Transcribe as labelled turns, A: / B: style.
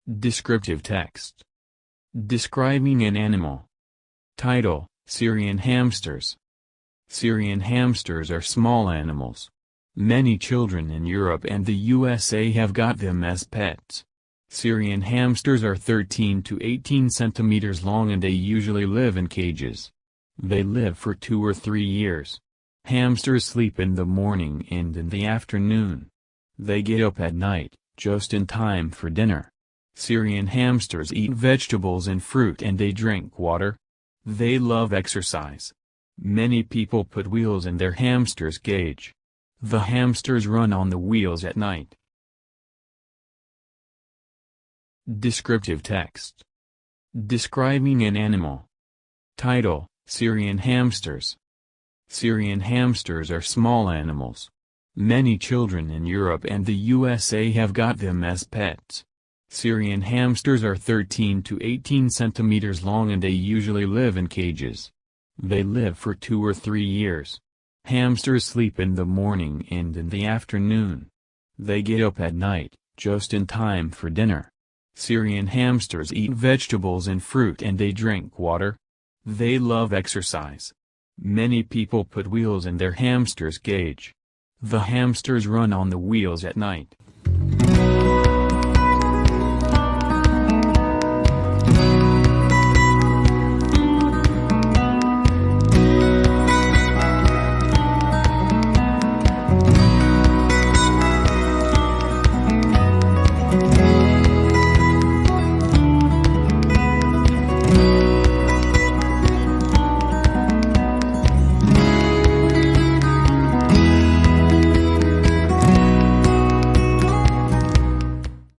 A: Descriptive text. Describing an animal. Title: Syrian hamsters. Syrian hamsters are small animals. Many children in Europe and the USA have got them as pets. Syrian hamsters are 13 to 18 centimeters long and they usually live in cages. They live for 2 or 3 years. Hamsters sleep in the morning and in the afternoon. They get up at night, just in time for dinner. Syrian hamsters eat vegetables and fruit and they drink water. They love exercise. Many people put wheels in their hamsters' cage. The hamsters run on the wheels at night. Descriptive text. Describing an animal. Title: Syrian hamsters. Syrian hamsters are small animals. Many children in Europe and the USA have got them as pets. Syrian hamsters are 13 to 18 centimeters long and they usually live in cages. They live for 2 or 3 years. Hamsters sleep in the morning and in the afternoon. They get up at night, just in time for dinner. Syrian hamsters eat vegetables and fruit and they drink water. They love exercise. Many people put wheels in their hamsters' cage. The hamsters run on the wheels at night.